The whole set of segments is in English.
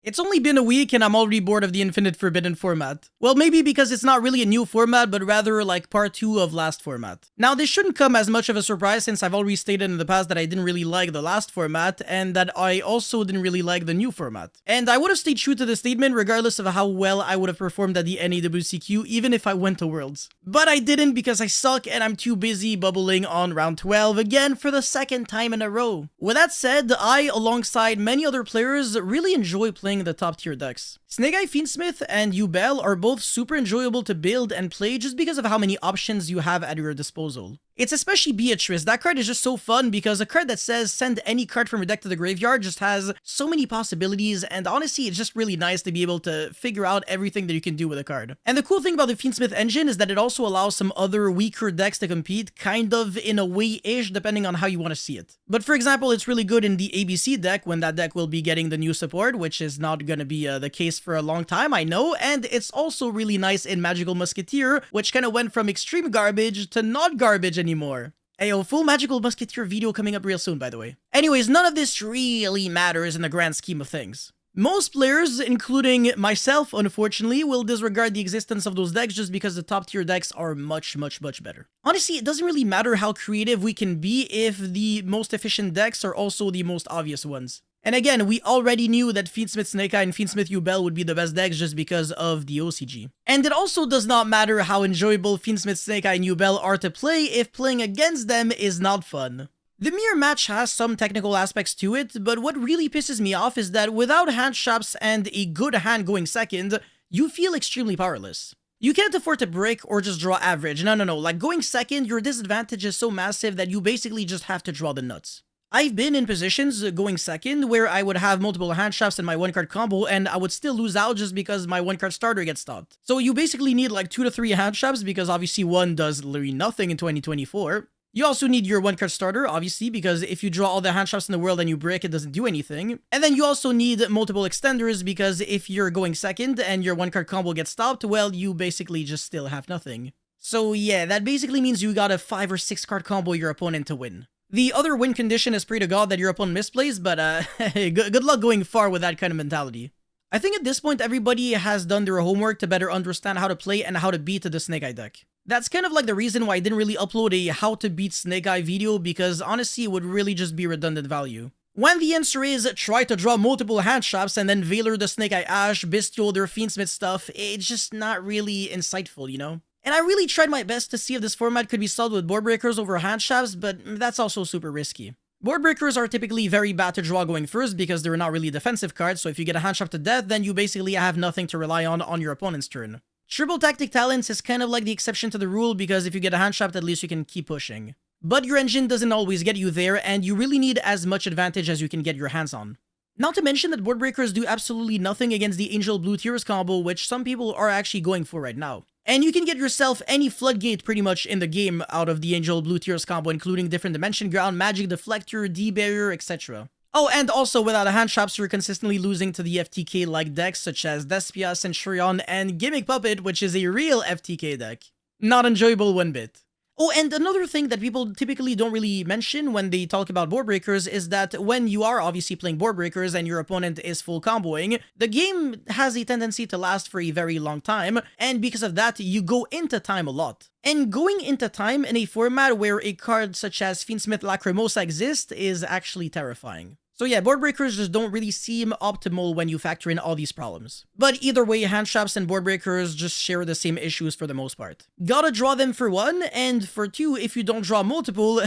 It's only been a week and I'm already bored of the Infinite Forbidden format. Well, maybe because it's not really a new format, but rather like part 2 of last format. Now, this shouldn't come as much of a surprise since I've already stated in the past that I didn't really like the last format and that I also didn't really like the new format. And I would have stayed true to the statement regardless of how well I would have performed at the NAWCQ even if I went to Worlds. But I didn't because I suck and I'm too busy bubbling on round 12 again for the second time in a row. With that said, I, alongside many other players, really enjoy playing the top tier decks. Snake Eye Fiendsmith and Yubel are both super enjoyable to build and play just because of how many options you have at your disposal. It's especially Beatrice. That card is just so fun because a card that says send any card from your deck to the graveyard just has so many possibilities, and honestly it's just really nice to be able to figure out everything that you can do with a card. And the cool thing about the Fiendsmith engine is that it also allows some other weaker decks to compete, kind of in a way-ish, depending on how you want to see it. But for example, it's really good in the ABC deck when that deck will be getting the new support, which is not gonna be the case for a long time, I know, and it's also really nice in Magical Musketeer, which kind of went from extreme garbage to not garbage anymore. Ayo, full Magical Musketeer video coming up real soon, by the way. Anyways, none of this really matters in the grand scheme of things. Most players, including myself, unfortunately, will disregard the existence of those decks just because the top tier decks are much better. Honestly, it doesn't really matter how creative we can be if the most efficient decks are also the most obvious ones. And again, we already knew that Fiendsmith Snake Eye and Fiendsmith Yubel would be the best decks just because of the OCG. And it also does not matter how enjoyable Fiendsmith Snake Eye and Yubel are to play if playing against them is not fun. The mirror match has some technical aspects to it, but what really pisses me off is that without hand traps and a good hand going second, you feel extremely powerless. You can't afford to break or just draw average. No, like going second, your disadvantage is so massive that you basically just have to draw the nuts. I've been in positions going second where I would have multiple hand traps in my one card combo and I would still lose out just because my one card starter gets stopped. So you basically need like 2 to 3 hand traps because obviously one does literally nothing in 2024. You also need your one card starter, obviously, because if you draw all the hand traps in the world and you break, it doesn't do anything. And then you also need multiple extenders because if you're going second and your one card combo gets stopped, well, you basically just still have nothing. So yeah, that basically means you got a 5 or 6 card combo your opponent to win. The other win condition is pray to God that your opponent misplays, but good luck going far with that kind of mentality. I think at this point everybody has done their homework to better understand how to play and how to beat the Snake Eye deck. That's kind of like the reason why I didn't really upload a how to beat Snake Eye video, because honestly it would really just be redundant value. When the answer is try to draw multiple hand traps and then Valor the Snake Eye Ash, Bestial their Fiendsmith stuff, it's just not really insightful, you know? And I really tried my best to see if this format could be solved with board breakers over hand traps, but that's also super risky. Board breakers are typically very bad to draw going first because they're not really defensive cards, so if you get a hand trap to death, then you basically have nothing to rely on your opponent's turn. Triple Tactic Talents is kind of like the exception to the rule because if you get a hand trapped, at least you can keep pushing. But your engine doesn't always get you there, and you really need as much advantage as you can get your hands on. Not to mention that board breakers do absolutely nothing against the Angel Blue Tears combo, which some people are actually going for right now. And you can get yourself any floodgate pretty much in the game out of the Angel Blue Tears combo, including Different Dimension Ground, Magic Deflector, D-Barrier, etc. Oh, and also without a hand traps, you're consistently losing to the FTK-like decks such as Despia, Centurion, and Gimmick Puppet, which is a real FTK deck. Not enjoyable one bit. Oh, and another thing that people typically don't really mention when they talk about board breakers is that when you are obviously playing board breakers and your opponent is full comboing, the game has a tendency to last for a very long time, and because of that, you go into time a lot. And going into time in a format where a card such as Fiendsmith Lacrimosa exists is actually terrifying. So yeah, board breakers just don't really seem optimal when you factor in all these problems. But either way, hand traps and board breakers just share the same issues for the most part. Gotta draw them for one, and for two, if you don't draw multiple,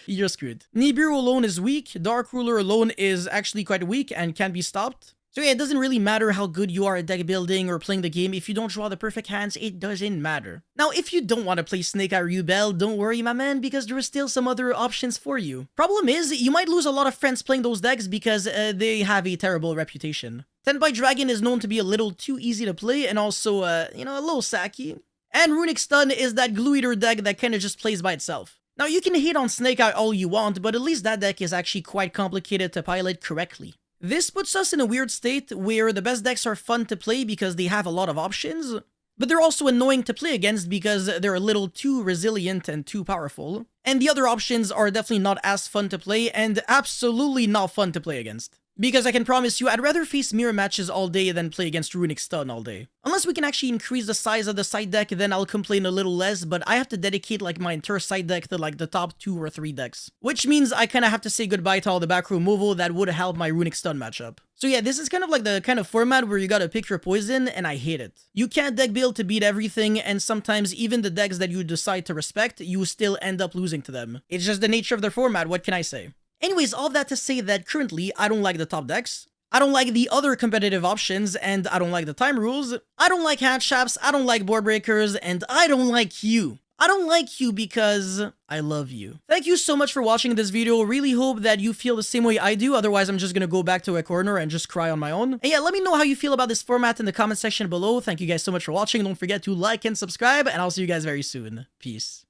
you're screwed. Nibiru alone is weak, Dark Ruler alone is actually quite weak and can be stopped. So yeah, it doesn't really matter how good you are at deck building or playing the game. If you don't draw the perfect hands, it doesn't matter. Now, if you don't want to play Snake Eye or Yubel, don't worry, my man, because there are still some other options for you. Problem is, you might lose a lot of friends playing those decks because they have a terrible reputation. 10 by Dragon is known to be a little too easy to play and also, a little sacky. And Runic Stun is that Glue Eater deck that kind of just plays by itself. Now, you can hate on Snake Eye all you want, but at least that deck is actually quite complicated to pilot correctly. This puts us in a weird state where the best decks are fun to play because they have a lot of options, but they're also annoying to play against because they're a little too resilient and too powerful. And the other options are definitely not as fun to play and absolutely not fun to play against. Because I can promise you, I'd rather face mirror matches all day than play against Runic Stun all day. Unless we can actually increase the size of the side deck, then I'll complain a little less, but I have to dedicate like my entire side deck to like the top 2 or 3 decks. Which means I kind of have to say goodbye to all the backroom removal that would help my Runic Stun matchup. So yeah, this is kind of like the kind of format where you gotta pick your poison, and I hate it. You can't deck build to beat everything, and sometimes even the decks that you decide to respect, you still end up losing to them. It's just the nature of the format, what can I say? Anyways, all that to say that currently, I don't like the top decks. I don't like the other competitive options, and I don't like the time rules. I don't like hand traps, I don't like board breakers, and I don't like you. I don't like you because I love you. Thank you so much for watching this video. Really hope that you feel the same way I do. Otherwise, I'm just gonna go back to a corner and just cry on my own. And yeah, let me know how you feel about this format in the comment section below. Thank you guys so much for watching. Don't forget to like and subscribe, and I'll see you guys very soon. Peace.